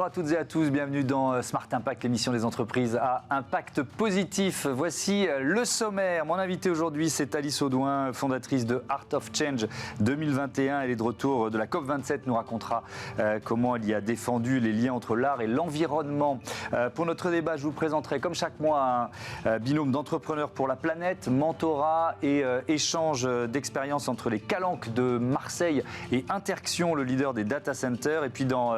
Bonjour à toutes et à tous, bienvenue dans Smart Impact, l'émission des entreprises à impact positif. Voici le sommaire. Mon invité aujourd'hui, c'est Alice Audouin, fondatrice de Art of Change 2021. Elle est de retour de la COP27, nous racontera comment elle y a défendu les liens entre l'art et l'environnement. Pour notre débat, je vous présenterai comme chaque mois un binôme d'entrepreneurs pour la planète, mentorat et échange d'expériences entre les Calanques de Marseille et Interxion, le leader des data centers. Et puis dans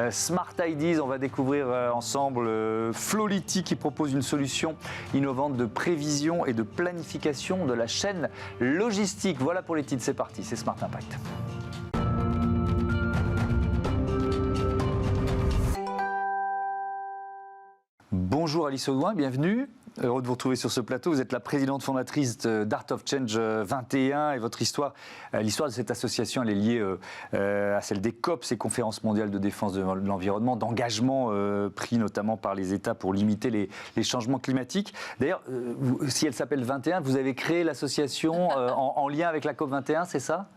Smart Ideas, on va découvrir ensemble Flowlity qui propose une solution innovante de prévision et de planification de la chaîne logistique. Voilà pour les titres, c'est parti, c'est Smart Impact. Bonjour Alice Audouin, bienvenue. Heureux de vous retrouver sur ce plateau. Vous êtes la présidente fondatrice d'Art of Change 21 et votre histoire, l'histoire de cette association, elle est liée à celle des COP, ces conférences mondiales de défense de l'environnement, d'engagement pris notamment par les États pour limiter les changements climatiques. D'ailleurs, si elle s'appelle 21, vous avez créé l'association en lien avec la COP 21, c'est ça?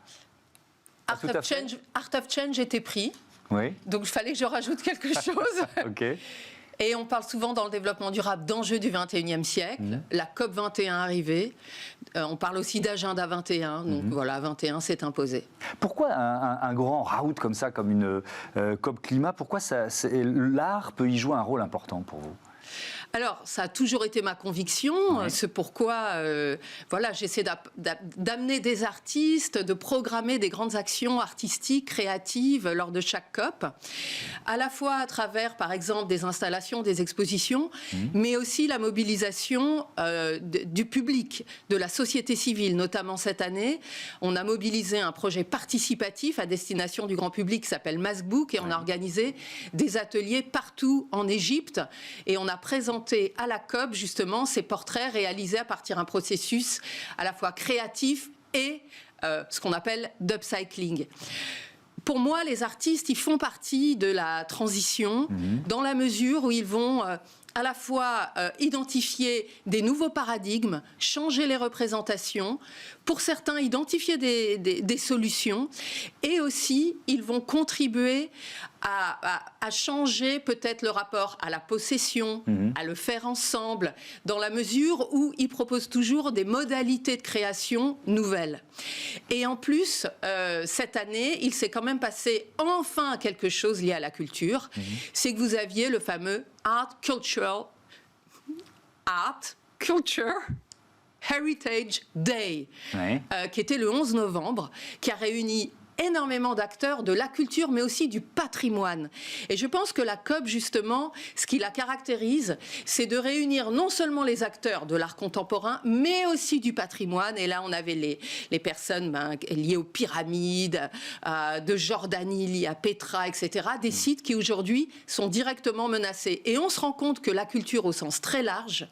Art of Change était pris, oui. Donc il fallait que je rajoute quelque chose. Ok. Et on parle souvent dans le développement durable d'enjeux du 21e siècle. La COP 21 arrivée. On parle aussi d'agenda 21. Donc voilà, 21 s'est imposé. Pourquoi un grand raout comme ça, comme une COP climat, pourquoi l'art peut y jouer un rôle important pour vous ? Alors, ça a toujours été ma conviction, ouais. C'est pourquoi voilà, j'essaie d'amener des artistes, de programmer des grandes actions artistiques, créatives lors de chaque COP, à la fois à travers, par exemple, des installations, des expositions, mais aussi la mobilisation du public, de la société civile. Notamment cette année, on a mobilisé un projet participatif à destination du grand public qui s'appelle Maskbook et on a organisé des ateliers partout en Égypte et on a présenté à la COP, justement, ces portraits réalisés à partir d'un processus à la fois créatif et ce qu'on appelle d'upcycling. Pour moi, les artistes, ils font partie de la transition dans la mesure où ils vont à la fois identifier des nouveaux paradigmes, changer les représentations, pour certains identifier des solutions, et aussi ils vont contribuer à changer peut-être le rapport à la possession, à le faire ensemble, dans la mesure où ils proposent toujours des modalités de création nouvelles. Et en plus, cette année, il s'est quand même passé enfin quelque chose lié à la culture, c'est que vous aviez le fameux Art Culture Heritage Day, qui était le 11 novembre, qui a réuni énormément d'acteurs de la culture, mais aussi du patrimoine. Et je pense que la COP, justement, ce qui la caractérise, c'est de réunir non seulement les acteurs de l'art contemporain, mais aussi du patrimoine. Et là, on avait les personnes liées aux pyramides, de Jordanie, liées à Petra, etc., des sites qui, aujourd'hui, sont directement menacés. Et on se rend compte que la culture, au sens très large,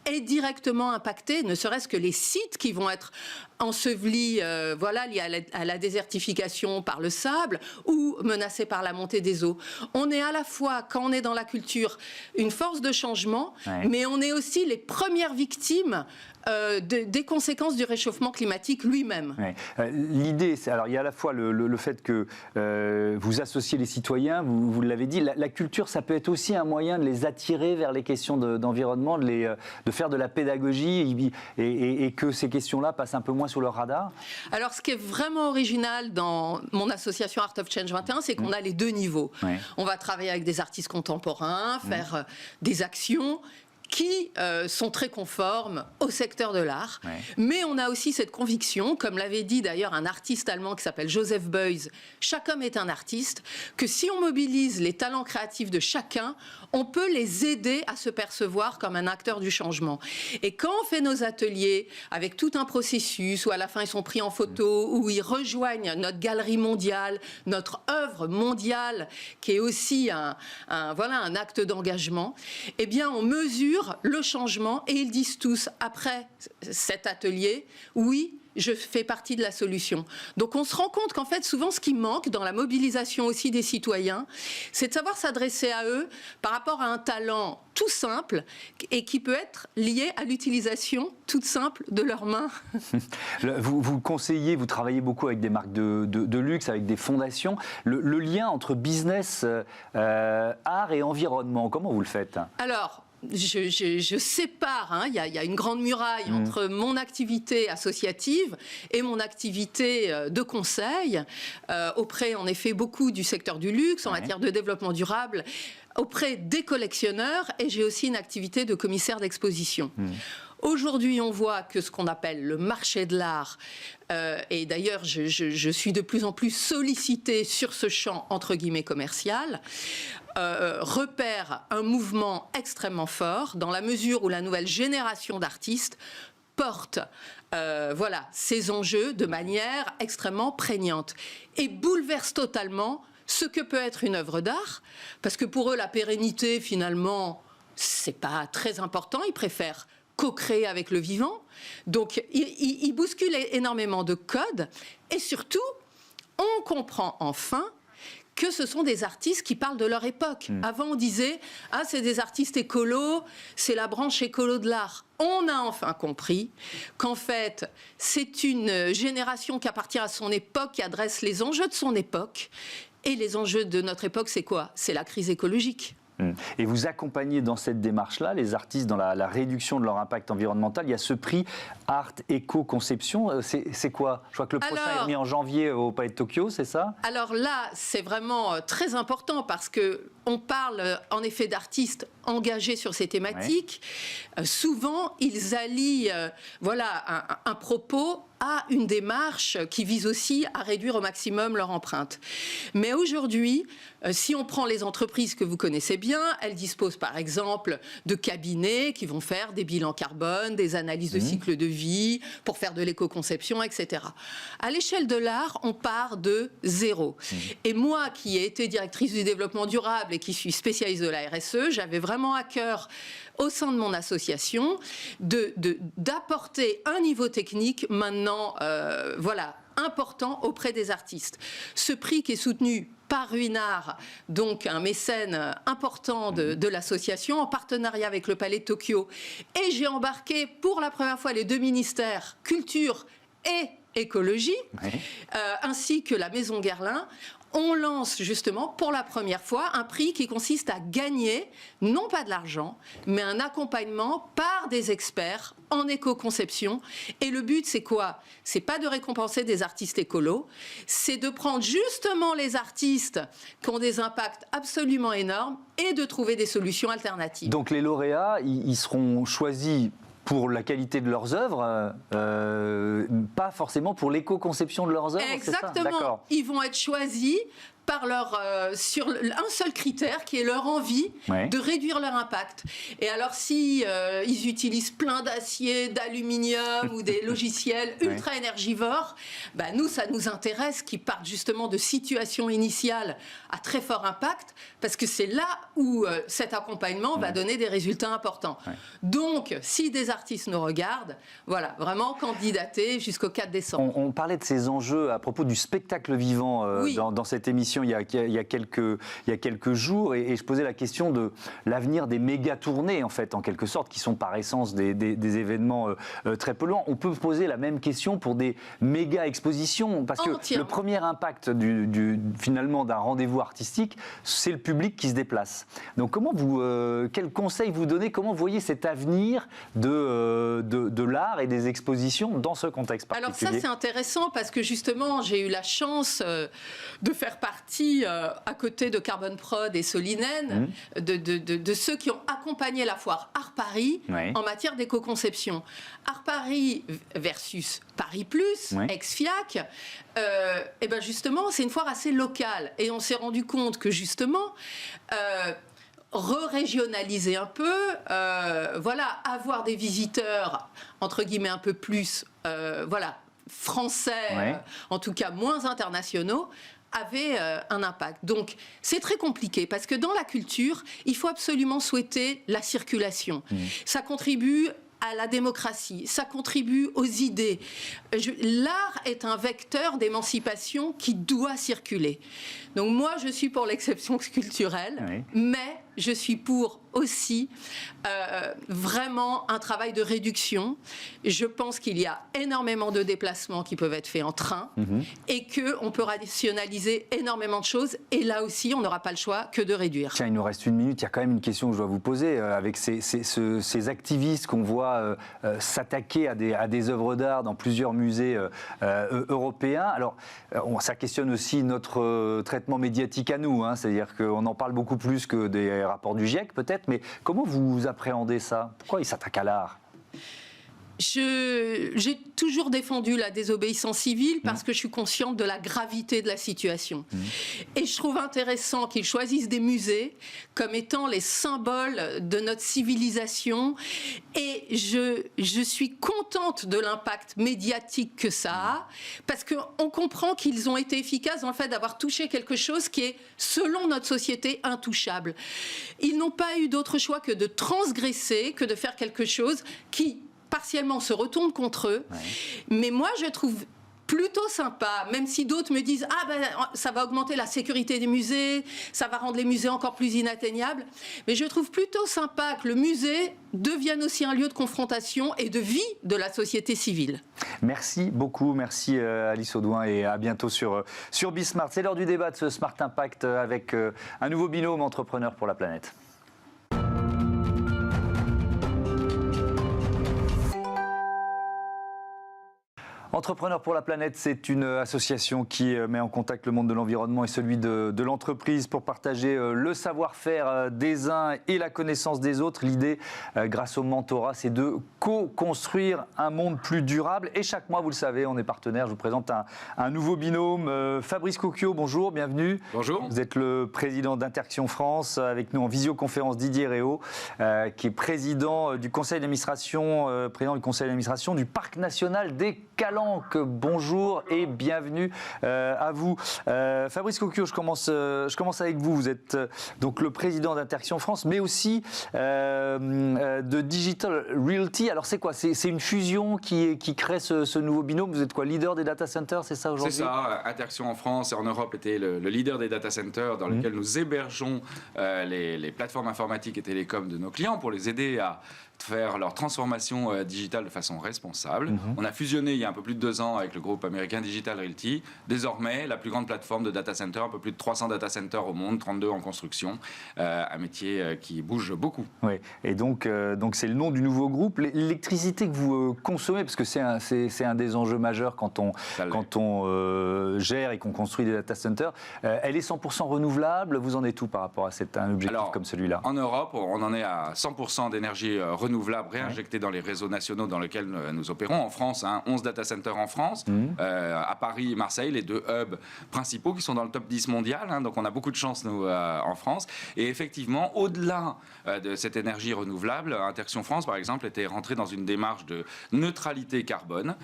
est directement impactée, ne serait-ce que les sites qui vont être ensevelis, voilà, liés à la désertification par le sable ou menacés par la montée des eaux. On est à la fois, quand on est dans la culture, une force de changement, mais on est aussi les premières victimes des conséquences du réchauffement climatique lui-même. L'idée, c'est, alors il y a à la fois le fait que vous associez les citoyens, vous l'avez dit, la culture, ça peut être aussi un moyen de les attirer vers les questions d'environnement, de faire de la pédagogie et que ces questions-là passent un peu moins sur leur radar. Alors, ce qui est vraiment original dans mon association Art of Change 21, c'est qu'on a les deux niveaux. On va travailler avec des artistes contemporains, faire des actions qui sont très conformes au secteur de l'art. Mais on a aussi cette conviction, comme l'avait dit d'ailleurs un artiste allemand qui s'appelle Joseph Beuys, chaque homme est un artiste, que si on mobilise les talents créatifs de chacun, on peut les aider à se percevoir comme un acteur du changement. Et quand on fait nos ateliers avec tout un processus où à la fin ils sont pris en photo, où ils rejoignent notre galerie mondiale, notre œuvre mondiale, qui est aussi un acte d'engagement, eh bien on mesure sur le changement et ils disent tous, après cet atelier, oui, je fais partie de la solution. Donc on se rend compte qu'en fait, souvent, ce qui manque dans la mobilisation aussi des citoyens, c'est de savoir s'adresser à eux par rapport à un talent tout simple et qui peut être lié à l'utilisation toute simple de leurs mains. Vous conseillez, vous travaillez beaucoup avec des marques de luxe, avec des fondations. Le lien entre business, art et environnement, comment vous le faites ? Alors, je sépare, il y a une grande muraille entre mon activité associative et mon activité de conseil, auprès en effet beaucoup du secteur du luxe, en matière de développement durable, auprès des collectionneurs, et j'ai aussi une activité de commissaire d'exposition. Aujourd'hui, on voit que ce qu'on appelle le marché de l'art, et d'ailleurs je suis de plus en plus sollicitée sur ce champ entre guillemets commercial, repère un mouvement extrêmement fort dans la mesure où la nouvelle génération d'artistes porte ces enjeux de manière extrêmement prégnante et bouleverse totalement ce que peut être une œuvre d'art, parce que pour eux la pérennité finalement c'est pas très important, ils préfèrent co-créer avec le vivant, donc ils bousculent énormément de codes et surtout on comprend enfin que ce sont des artistes qui parlent de leur époque. Avant, on disait « Ah, c'est des artistes écolos, c'est la branche écolo de l'art ». On a enfin compris qu'en fait, c'est une génération qui appartient à son époque, qui adresse les enjeux de son époque. Et les enjeux de notre époque, c'est quoi ? C'est la crise écologique. Et vous accompagnez dans cette démarche-là les artistes dans la réduction de leur impact environnemental. Il y a ce prix Art Éco-Conception. C'est quoi ? Je crois que le prochain est remis en janvier au Palais de Tokyo, c'est ça ? Alors là, c'est vraiment très important parce qu'on parle en effet d'artistes engagés sur ces thématiques. Souvent, ils allient un propos à une démarche qui vise aussi à réduire au maximum leur empreinte. Mais aujourd'hui, si on prend les entreprises que vous connaissez bien, elles disposent par exemple de cabinets qui vont faire des bilans carbone, des analyses de cycle de vie, pour faire de l'éco-conception, etc. À l'échelle de l'art, on part de zéro. Et moi, qui ai été directrice du développement durable et qui suis spécialiste de la RSE, j'avais vraiment à cœur, au sein de mon association, d'apporter un niveau technique maintenant, important auprès des artistes. Ce prix qui est soutenu par Ruinart, donc un mécène important de l'association, en partenariat avec le Palais de Tokyo. Et j'ai embarqué pour la première fois les deux ministères, culture et écologie, ainsi que la Maison Guerlain. On lance justement pour la première fois un prix qui consiste à gagner, non pas de l'argent, mais un accompagnement par des experts en éco-conception. Et le but, c'est quoi ? C'est pas de récompenser des artistes écolos, c'est de prendre justement les artistes qui ont des impacts absolument énormes et de trouver des solutions alternatives. Donc les lauréats, ils seront choisis pour la qualité de leurs œuvres, pas forcément pour l'éco-conception de leurs œuvres. Exactement. Ils vont être choisis par sur un seul critère qui est leur envie de réduire leur impact. Et alors si ils utilisent plein d'acier, d'aluminium ou des logiciels ultra énergivores, nous ça nous intéresse qu'ils partent justement de situations initiales à très fort impact, parce que c'est là où cet accompagnement va donner des résultats importants. Donc si des artistes nous regardent, voilà, vraiment candidater jusqu'au 4 décembre. On parlait de ces enjeux à propos du spectacle vivant dans cette émission il y a quelques jours, et je posais la question de l'avenir des méga-tournées, en fait, en quelque sorte, qui sont par essence des événements très polluants. On peut poser la même question pour des méga-expositions, parce que le premier impact finalement d'un rendez-vous artistique, c'est le public qui se déplace. Donc quel conseil vous donnez, comment vous voyez cet avenir de l'art et des expositions dans ce contexte particulier ? Alors ça, c'est intéressant, parce que justement, j'ai eu la chance de faire partie, à côté de Carbon Prod et Solinen, de ceux qui ont accompagné la foire Art Paris en matière d'éco-conception. Art Paris versus Paris Plus, ex-FIAC, et ben justement, c'est une foire assez locale. Et on s'est rendu compte que justement, re-régionaliser un peu, avoir des visiteurs, entre guillemets, un peu plus, français, en tout cas moins internationaux, avait un impact. Donc, c'est très compliqué parce que dans la culture, il faut absolument souhaiter la circulation. Ça contribue à la démocratie, ça contribue aux idées. L'art est un vecteur d'émancipation qui doit circuler. Donc moi, je suis pour l'exception culturelle, mais je suis pour aussi vraiment un travail de réduction. Je pense qu'il y a énormément de déplacements qui peuvent être faits en train et qu'on peut rationaliser énormément de choses. Et là aussi, on n'aura pas le choix que de réduire. Tiens, il nous reste 1 minute. Il y a quand même une question que je dois vous poser. Avec ces activistes qu'on voit s'attaquer à des œuvres d'art dans plusieurs musées européens. Alors, ça questionne aussi notre traitement médiatique à nous. C'est-à-dire qu'on en parle beaucoup plus que des rapports du GIEC, peut-être. Mais comment vous appréhendez ça? Pourquoi ils s'attaquent à l'art? J'ai toujours défendu la désobéissance civile parce que je suis consciente de la gravité de la situation. Et je trouve intéressant qu'ils choisissent des musées comme étant les symboles de notre civilisation. Et je suis contente de l'impact médiatique que ça a, parce qu'on comprend qu'ils ont été efficaces dans le fait d'avoir touché quelque chose qui est, selon notre société, intouchable. Ils n'ont pas eu d'autre choix que de transgresser, que de faire quelque chose qui partiellement se retourne contre eux. Mais moi, je trouve plutôt sympa, même si d'autres me disent « Ah ben, ça va augmenter la sécurité des musées, ça va rendre les musées encore plus inatteignables ». Mais je trouve plutôt sympa que le musée devienne aussi un lieu de confrontation et de vie de la société civile. Merci beaucoup, merci Alice Audouin et à bientôt sur Bismart. C'est l'heure du débat de ce Smart Impact avec un nouveau binôme entrepreneur pour la planète. Entrepreneurs pour la planète, c'est une association qui met en contact le monde de l'environnement et celui de l'entreprise pour partager le savoir-faire des uns et la connaissance des autres. L'idée, grâce au mentorat, c'est de co-construire un monde plus durable. Et chaque mois, vous le savez, on est partenaire. Je vous présente un nouveau binôme. Fabrice Cocchio, bonjour, bienvenue. Bonjour. Vous êtes le président d'Interaction France. Avec nous en visioconférence, Didier Réau, qui est président du conseil d'administration, du Parc national des Calanques. Bonjour et bienvenue à vous. Fabrice Cocchio, je commence avec vous. Vous êtes donc le président d'Interaction France, mais aussi de Digital Realty. Alors c'est quoi? C'est une fusion qui crée ce nouveau binôme. Vous êtes quoi? Leader des data centers, c'est ça aujourd'hui? C'est ça. Interaction en France et en Europe était le leader des data centers dans lequel nous hébergeons les plateformes informatiques et télécoms de nos clients pour les aider à faire leur transformation digitale de façon responsable. On a fusionné il y a un peu plus de 2 ans avec le groupe américain Digital Realty. Désormais, la plus grande plateforme de data center, un peu plus de 300 data centers au monde, 32 en construction, un métier qui bouge beaucoup. Oui, et donc c'est le nom du nouveau groupe. L'électricité que vous consommez, parce que c'est un des enjeux majeurs quand on gère et qu'on construit des data centers, elle est 100% renouvelable. Vous en êtes où par rapport à un objectif comme celui-là? En Europe, on en est à 100% d'énergie renouvelable réinjectée dans les réseaux nationaux dans lesquels nous opérons. En France, 11 data centers en France, à Paris et Marseille, les 2 hubs principaux qui sont dans le top 10 mondial. Donc on a beaucoup de chance, nous, en France. Et effectivement, au-delà de cette énergie renouvelable, Interaction France, par exemple, était rentrée dans une démarche de neutralité carbone,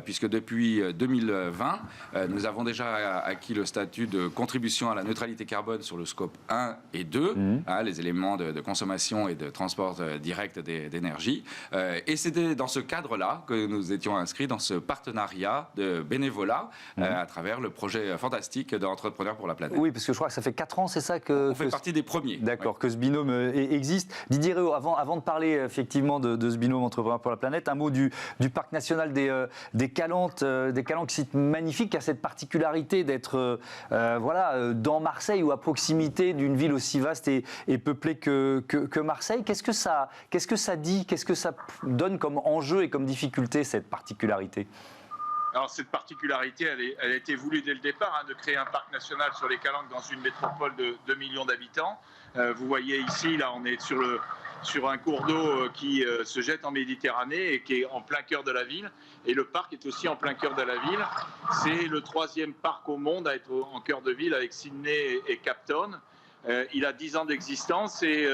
puisque depuis 2020, nous avons déjà acquis le statut de contribution à la neutralité carbone sur le scope 1 et 2, les éléments de consommation et de transport direct d'énergie. Et c'était dans ce cadre-là que nous étions inscrits dans ce partenariat de bénévolat à travers le projet fantastique d'Entrepreneurs pour la planète. Oui, parce que je crois que ça fait 4 ans, c'est ça que... On fait partie des premiers. D'accord, que ce binôme existe. Didier Réau, avant de parler effectivement de ce binôme Entrepreneurs pour la planète, un mot du Parc national des Calanques, site magnifique, qui a cette particularité d'être dans Marseille ou à proximité d'une ville aussi vaste et peuplée que Marseille. Qu'est-ce que ça dit? Qu'est-ce que ça donne comme enjeu et comme difficulté, cette particularité? Alors cette particularité, elle a été voulue dès le départ, de créer un parc national sur les Calanques dans une métropole de 2 millions d'habitants. Vous voyez ici, là on est sur un cours d'eau qui se jette en Méditerranée et qui est en plein cœur de la ville. Et le parc est aussi en plein cœur de la ville. C'est le 3e parc au monde à être en cœur de ville avec Sydney et Cape Town. Il a 10 ans d'existence et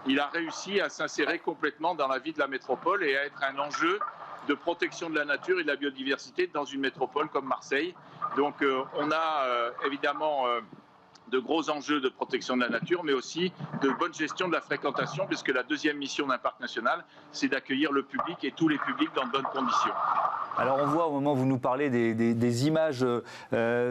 il a réussi à s'insérer complètement dans la vie de la métropole et à être un enjeu de protection de la nature et de la biodiversité dans une métropole comme Marseille. Donc on a évidemment de gros enjeux de protection de la nature, mais aussi de bonne gestion de la fréquentation, puisque la deuxième mission d'un parc national, c'est d'accueillir le public et tous les publics dans de bonnes conditions. Alors on voit au moment où vous nous parlez des images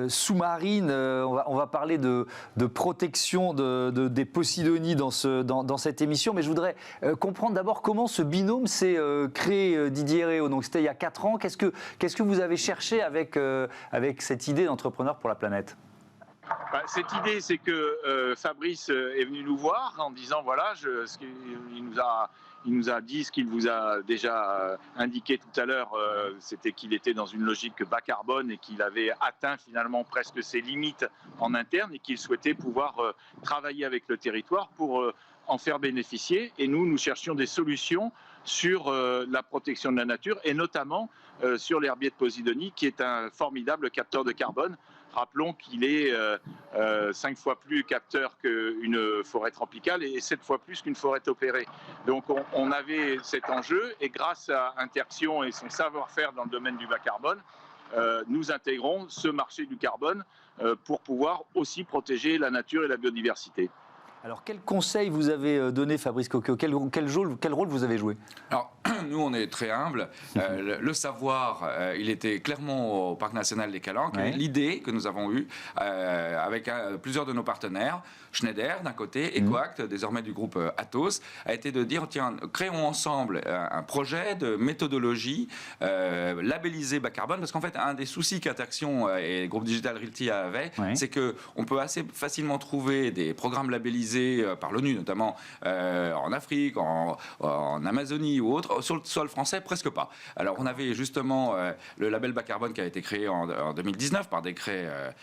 sous-marines, on va parler de protection des Posidonies dans cette émission, mais je voudrais comprendre d'abord comment ce binôme s'est créé, Didier Réau. Donc c'était il y a 4 ans. Qu'est-ce que vous avez cherché avec cette idée d'entrepreneur pour la planète ? Cette idée, c'est que Fabrice est venu nous voir en disant voilà, il nous a dit ce qu'il vous a déjà indiqué tout à l'heure, c'était qu'il était dans une logique bas carbone et qu'il avait atteint finalement presque ses limites en interne et qu'il souhaitait pouvoir travailler avec le territoire pour en faire bénéficier. Et nous cherchions des solutions sur la protection de la nature et notamment sur l'herbier de Posidonie qui est un formidable capteur de carbone. Rappelons qu'il est 5 fois plus capteur qu'une forêt tropicale et 7 fois plus qu'une forêt tempérée. Donc on avait cet enjeu et grâce à Interxion et son savoir-faire dans le domaine du bas carbone, nous intégrons ce marché du carbone pour pouvoir aussi protéger la nature et la biodiversité. Alors, quel conseil vous avez donné, Fabrice Coqueau ? Quel rôle vous avez joué ? Alors, nous, on est très humbles. Le savoir, il était clairement au Parc national des Calanques. Ouais. L'idée que nous avons eue avec plusieurs de nos partenaires, Schneider d'un côté, EcoAct, désormais du groupe Atos, a été de dire, tiens, créons ensemble un projet de méthodologie labellisé bas carbone, parce qu'en fait, un des soucis qu'Interxion et le groupe Digital Realty avaient, c'est qu'on peut assez facilement trouver des programmes labellisés par l'ONU, notamment en Afrique, en Amazonie ou autre. Sur le sol français, presque pas. Alors, on avait justement le label bas carbone qui a été créé en 2019 par décret,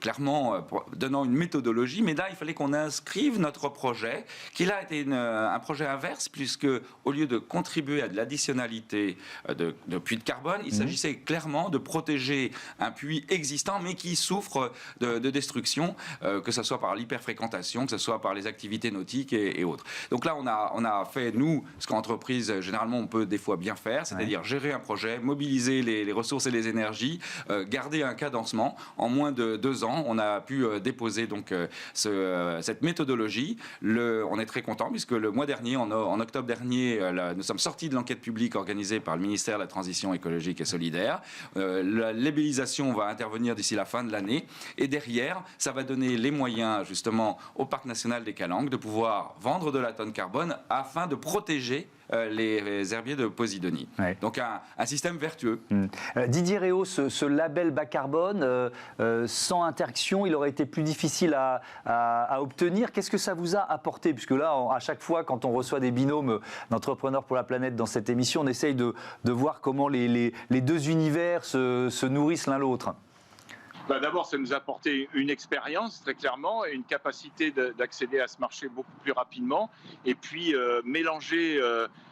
clairement donnant une méthodologie. Mais là, il fallait qu'on inscrive notre projet, qui là était un projet inverse, puisque au lieu de contribuer à de l'additionnalité de puits de carbone, il s'agissait clairement de protéger un puits existant, mais qui souffre de destruction, que ce soit par l'hyperfréquentation, que ce soit par les activités nautiques et autres. Donc là, on a fait, nous, ce qu'entreprise, généralement, on peut des fois bien faire, c'est-à-dire gérer un projet, mobiliser les ressources et les énergies, garder un cadencement. En moins de 2 ans, on a pu déposer donc cette méthodologie. On est très content puisque le mois dernier, en octobre dernier, nous sommes sortis de l'enquête publique organisée par le ministère de la Transition écologique et solidaire. La labellisation va intervenir d'ici la fin de l'année et derrière, ça va donner les moyens justement au Parc national des Calanques de pouvoir vendre de la tonne carbone afin de protéger les herbiers de Posidonie. Ouais. Donc un système vertueux. Didier Réau, ce label bas carbone, sans Interxion, il aurait été plus difficile à obtenir. Qu'est-ce que ça vous a apporté ? Puisque là, à chaque fois, quand on reçoit des binômes d'entrepreneurs pour la planète dans cette émission, on essaye de voir comment les deux univers se nourrissent l'un l'autre. D'abord, ça nous a apporté une expérience, très clairement, et une capacité d'accéder à ce marché beaucoup plus rapidement. Et puis, mélanger,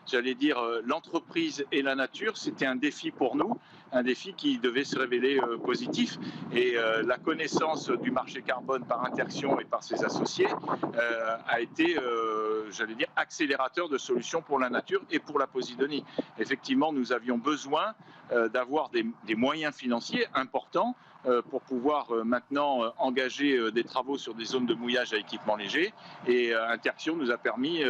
j'allais dire, l'entreprise et la nature, c'était un défi pour nous, un défi qui devait se révéler positif. Et la connaissance du marché carbone par Interxion et par ses associés a été, j'allais dire, accélérateur de solutions pour la nature et pour la Posidonie. Effectivement, nous avions besoin d'avoir des moyens financiers importants pour pouvoir maintenant engager des travaux sur des zones de mouillage à équipement léger. Et Interxion nous a permis,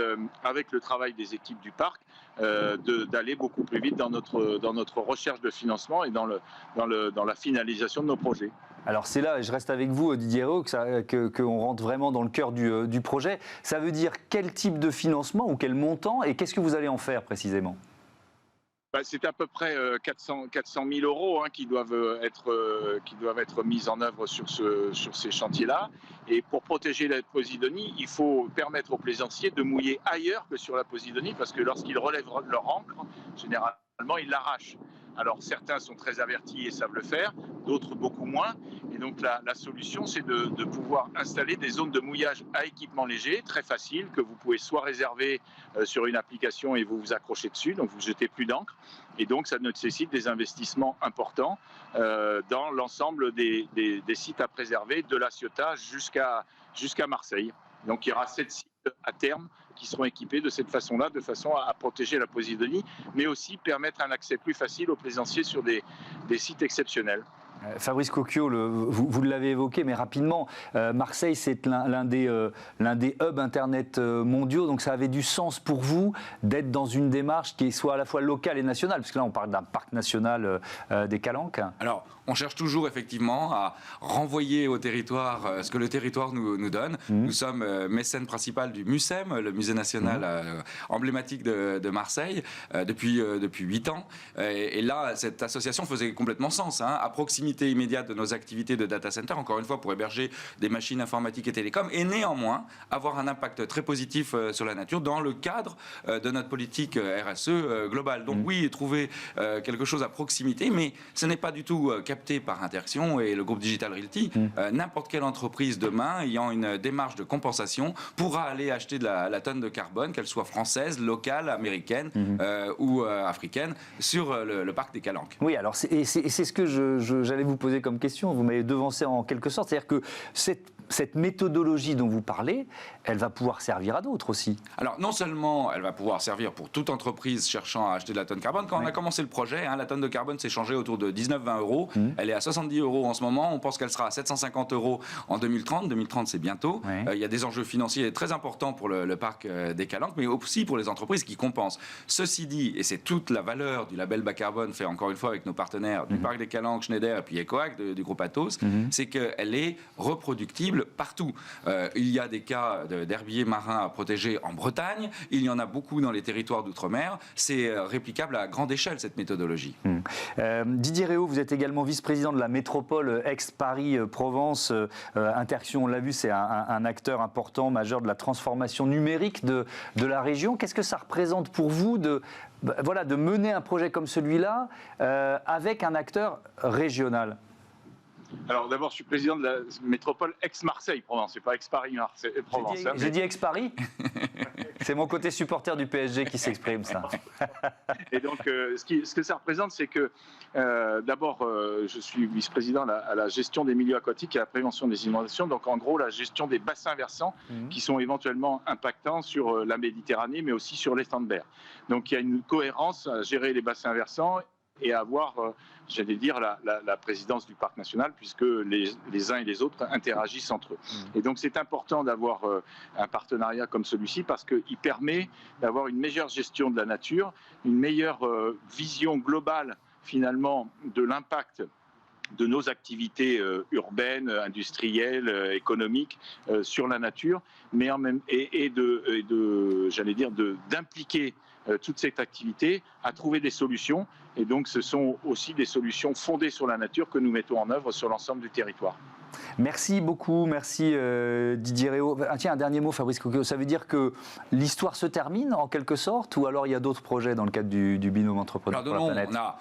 avec le travail des équipes du parc, d'aller beaucoup plus vite dans notre recherche de financement et dans la finalisation de nos projets. Alors c'est là, et je reste avec vous Didier Réau, qu'on rentre vraiment dans le cœur du projet. Ça veut dire quel type de financement ou quel montant et qu'est-ce que vous allez en faire précisément ? C'est à peu près 400 000 euros qui doivent être mis en œuvre sur ces chantiers-là. Et pour protéger la Posidonie, il faut permettre aux plaisanciers de mouiller ailleurs que sur la Posidonie, parce que lorsqu'ils relèvent leur ancre, généralement, ils l'arrachent. Alors certains sont très avertis et savent le faire, d'autres beaucoup moins. Et donc la solution, c'est de pouvoir installer des zones de mouillage à équipement léger, très faciles, que vous pouvez soit réserver sur une application et vous vous accrochez dessus, donc vous jetez plus d'encre. Et donc ça nécessite des investissements importants dans l'ensemble des sites à préserver, de La Ciotat jusqu'à Marseille. Donc il y aura 7 sites à terme qui seront équipés de cette façon-là, de façon à protéger la Posidonie, mais aussi permettre un accès plus facile aux plaisanciers sur des sites exceptionnels. Fabrice Cocchio, vous l'avez évoqué, mais rapidement, Marseille, c'est l'un des hubs Internet mondiaux, donc ça avait du sens pour vous d'être dans une démarche qui soit à la fois locale et nationale, parce que là, on parle d'un parc national des Calanques. Alors, on cherche toujours effectivement à renvoyer au territoire ce que le territoire nous donne. Nous sommes mécènes principal du MUSEM, le musée national emblématique de Marseille, depuis 8 ans. Et là, cette association faisait complètement sens, à proximité immédiate de nos activités de data center, encore une fois pour héberger des machines informatiques et télécoms, et néanmoins avoir un impact très positif sur la nature dans le cadre de notre politique RSE globale. Donc oui, trouver quelque chose à proximité, mais ce n'est pas du tout capté par Interaction et le groupe Digital Realty. N'importe quelle entreprise demain ayant une démarche de compensation pourra aller acheter de la tonne de carbone, qu'elle soit française, locale, américaine ou africaine, sur le parc des Calanques. Oui, alors c'est ce que j'allais vous poser comme question. Vous m'avez devancé en quelque sorte. C'est-à-dire que cette méthodologie dont vous parlez, elle va pouvoir servir à d'autres aussi. Alors, non seulement elle va pouvoir servir pour toute entreprise cherchant à acheter de la tonne carbone. Quand on a commencé le projet, la tonne de carbone s'est changée autour de 19-20 euros. Elle est à 70 euros en ce moment. On pense qu'elle sera à 750 euros en 2030. 2030, c'est bientôt. Il y a des enjeux financiers très importants pour le parc des Calanques, mais aussi pour les entreprises qui compensent. Ceci dit, et c'est toute la valeur du label bas carbone fait encore une fois avec nos partenaires du parc des Calanques, Schneider et puis Ecoac du groupe Atos, c'est qu'elle est reproductible partout. Il y a des cas d'herbiers marins à protéger en Bretagne, il y en a beaucoup dans les territoires d'outre-mer. C'est réplicable à grande échelle, cette méthodologie. Didier Réau, vous êtes également vice-président de la métropole ex-Paris-Provence. Interaction, on l'a vu, c'est un acteur important, majeur de la transformation numérique de la région. Qu'est-ce que ça représente pour vous de mener un projet comme celui-là avec un acteur régional? Alors d'abord, je suis président de la métropole ex-Marseille-Provence, c'est pas ex-Paris-Provence. J'ai dit ex-Paris. C'est mon côté supporter du PSG qui s'exprime, ça. Et donc, ce que ça représente, c'est que d'abord, je suis vice-président à la gestion des milieux aquatiques et à la prévention des inondations. Donc, en gros, la gestion des bassins versants qui sont éventuellement impactants sur la Méditerranée, mais aussi sur l'étang de Berre. Donc, il y a une cohérence à gérer les bassins versants et à avoir, j'allais dire, la présidence du parc national, puisque les uns et les autres interagissent entre eux. Et donc c'est important d'avoir un partenariat comme celui-ci, parce qu'il permet d'avoir une meilleure gestion de la nature, une meilleure vision globale, finalement, de l'impact de nos activités urbaines, industrielles, économiques sur la nature, mais d'impliquer toute cette activité à trouver des solutions. Et donc, ce sont aussi des solutions fondées sur la nature que nous mettons en œuvre sur l'ensemble du territoire. Merci beaucoup, merci Didier Réau. Tiens, un dernier mot, Fabrice Cocchio. Ça veut dire que l'histoire se termine en quelque sorte, ou alors il y a d'autres projets dans le cadre du binôme entrepreneur pour la planète? On a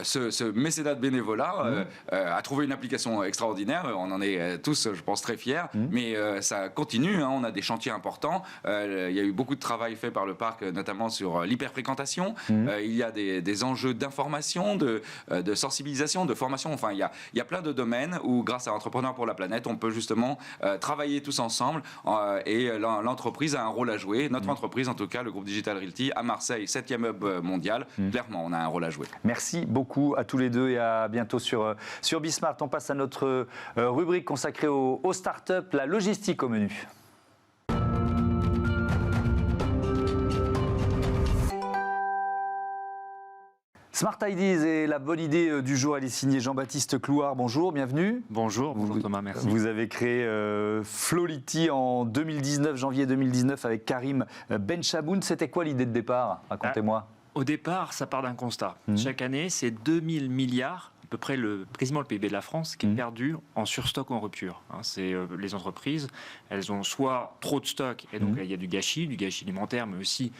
ce mécénat de bénévolat a trouvé une application extraordinaire. On en est tous, je pense, très fiers. Mais ça continue. On a des chantiers importants. Il y a eu beaucoup de travail fait par le parc, notamment sur l'hyperfréquentation. Il y a des enjeux d'information, de sensibilisation, de formation. Enfin, il y a plein de domaines où, grâce à Entrepreneurs pour la planète, on peut justement travailler tous ensemble. Et l'entreprise a un rôle à jouer. Notre entreprise, en tout cas, le groupe Digital Realty, à Marseille, 7e hub mondial. Clairement, on a un rôle à jouer. Merci beaucoup à tous les deux et à bientôt sur Bismart. On passe à notre rubrique consacrée aux startups, la logistique au menu. Smart Ideas et la bonne idée du jour, elle est signée Jean-Baptiste Clouard. Bonjour, bienvenue. Bonjour Thomas, merci. Vous avez créé Flowlity en 2019, janvier 2019, avec Karim Benchaboun. C'était quoi l'idée de départ? Racontez-moi. Au départ, ça part d'un constat. Chaque année, c'est 2000 milliards, à peu près quasiment le PIB de la France, qui est perdu en surstock ou en rupture. C'est les entreprises, elles ont soit trop de stock, et donc il y a du gâchis alimentaire, mais aussi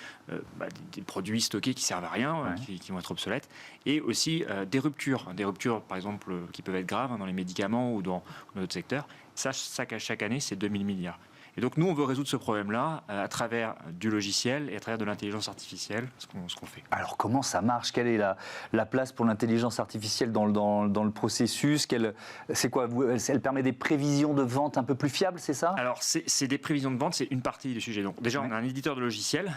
des produits stockés qui servent à rien, qui vont être obsolètes, et aussi des ruptures, par exemple, qui peuvent être graves dans les médicaments ou dans d'autres secteurs. Ça, chaque année, c'est 2000 milliards. Et donc nous, on veut résoudre ce problème-là à travers du logiciel et à travers de l'intelligence artificielle, ce qu'on fait. Alors comment ça marche? Quelle est la place pour l'intelligence artificielle dans le processus? C'est quoi? Elle permet des prévisions de vente un peu plus fiables, c'est ça? Alors c'est des prévisions de vente, c'est une partie du sujet. Donc déjà, on a un éditeur de logiciels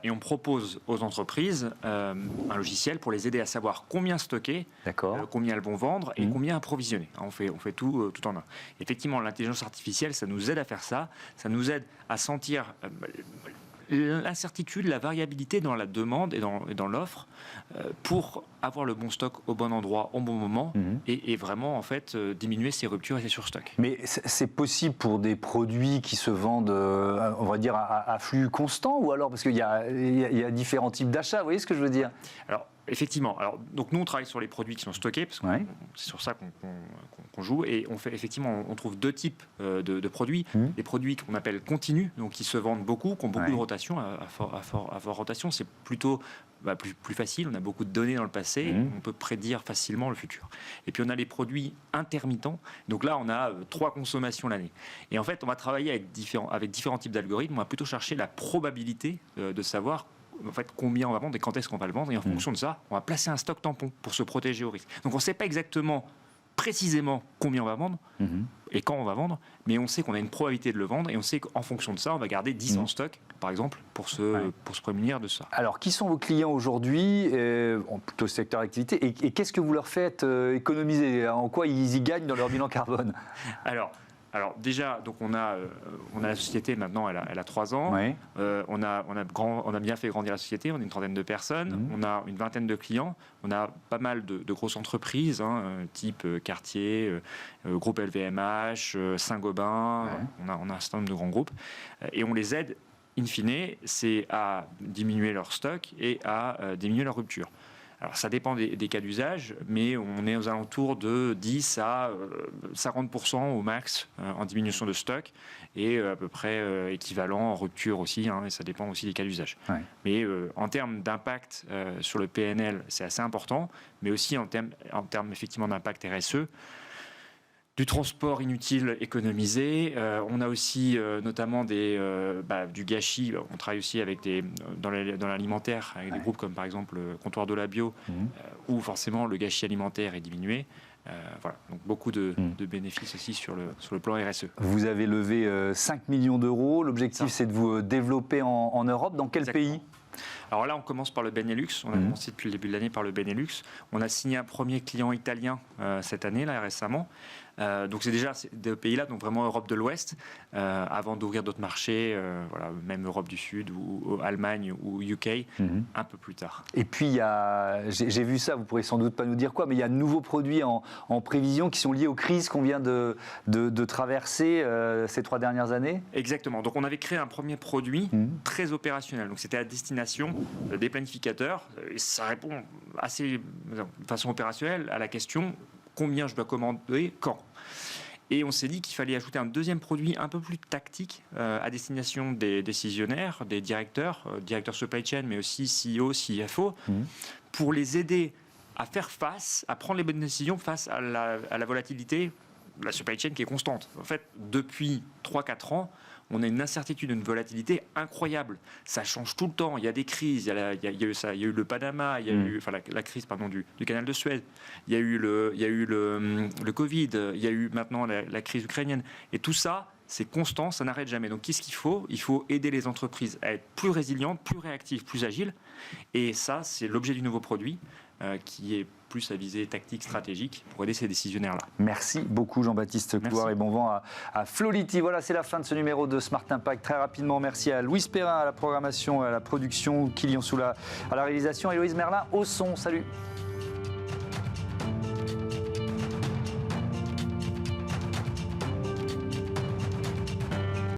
et on propose aux entreprises un logiciel pour les aider à savoir combien stocker, combien elles vont vendre et combien approvisionner. On fait tout en un. Effectivement, l'intelligence artificielle, ça nous aide à faire ça. Ça nous aide à sentir l'incertitude, la variabilité dans la demande et dans l'offre pour avoir le bon stock au bon endroit, au bon moment et vraiment en fait diminuer ces ruptures et ces surstocks. Mais c'est possible pour des produits qui se vendent, on va dire, à flux constant ou alors parce qu'il y a différents types d'achats, vous voyez ce que je veux dire? Alors, effectivement. Alors, donc nous, on travaille sur les produits qui sont stockés, parce que c'est sur ça qu'on joue. Et on fait effectivement, on trouve deux types de produits. Des produits qu'on appelle continus, donc qui se vendent beaucoup, qui ont beaucoup de rotation, à fort rotation. C'est plutôt plus facile. On a beaucoup de données dans le passé. On peut prédire facilement le futur. Et puis on a les produits intermittents. Donc là, on a 3 consommations l'année. Et en fait, on va travailler avec différents types d'algorithmes. On va plutôt chercher la probabilité de savoir en fait, combien on va vendre et quand est-ce qu'on va le vendre. Et en fonction de ça, on va placer un stock tampon pour se protéger au risque. Donc on ne sait pas exactement précisément combien on va vendre et quand on va vendre, mais on sait qu'on a une probabilité de le vendre et on sait qu'en fonction de ça, on va garder 10 en stock, par exemple, pour se prémunir de ça. Alors, qui sont vos clients aujourd'hui, plutôt secteur d'activité, et qu'est-ce que vous leur faites économiser? En quoi ils y gagnent dans leur bilan carbone? Alors déjà, donc on a la société maintenant, elle a 3 ans. On a bien fait grandir la société. On est une trentaine de personnes. On a une vingtaine de clients. On a pas mal de grosses entreprises, type Cartier, groupe LVMH, Saint-Gobain. On a un certain nombre de grands groupes et on les aide, in fine, c'est à diminuer leur stock et à diminuer leur rupture. Alors ça dépend des cas d'usage, mais on est aux alentours de 10 à 50% au max en diminution de stock et à peu près équivalent en rupture aussi, et ça dépend aussi des cas d'usage. Mais en termes d'impact sur le PNL, c'est assez important, mais aussi en termes effectivement d'impact RSE. Du transport inutile économisé. On a aussi notamment du gâchis. On travaille aussi avec dans l'alimentaire, avec des groupes comme par exemple le Comptoir de la Bio, où forcément le gâchis alimentaire est diminué. Voilà. Donc beaucoup de bénéfices aussi sur le plan RSE. Vous avez levé 5 millions d'euros. L'objectif, c'est de vous développer en Europe. Dans quel pays ? Alors là, on commence par le Benelux. On a commencé depuis le début de l'année par le Benelux. On a signé un premier client italien cette année, là, récemment. Donc c'est déjà des pays-là, donc vraiment Europe de l'Ouest, avant d'ouvrir d'autres marchés, même Europe du Sud ou Allemagne ou UK, un peu plus tard. Et puis j'ai vu ça, vous pourrez sans doute pas nous dire quoi, mais il y a de nouveaux produits en prévision qui sont liés aux crises qu'on vient de traverser ces 3 dernières années. Exactement. Donc on avait créé un premier produit très opérationnel. Donc c'était à destination des planificateurs. Et ça répond assez de façon opérationnelle à la question combien je dois commander, quand. Et on s'est dit qu'il fallait ajouter un deuxième produit un peu plus tactique à destination des décisionnaires, des directeurs supply chain, mais aussi CEO, CFO, pour les aider à faire face, à prendre les bonnes décisions face à la volatilité, la supply chain qui est constante. En fait, depuis 3-4 ans, on a une incertitude, une volatilité incroyable. Ça change tout le temps. Il y a des crises. Il y a eu le Panama, il y a eu la crise du canal de Suez. Il y a eu le Covid. Il y a eu maintenant la crise ukrainienne. Et tout ça, c'est constant, ça n'arrête jamais. Donc qu'est-ce qu'il faut ? Il faut aider les entreprises à être plus résilientes, plus réactives, plus agiles. Et ça, c'est l'objet du nouveau produit qui est plus à visée tactique, stratégique pour aider ces décisionnaires-là. Merci beaucoup Jean-Baptiste Clouard et bon vent à Flowlity. Voilà, c'est la fin de ce numéro de Smart Impact. Très rapidement, merci à Louise Perrin à la programmation, à la production, Kylian Soula à la réalisation et Louise Merlin au son. Salut.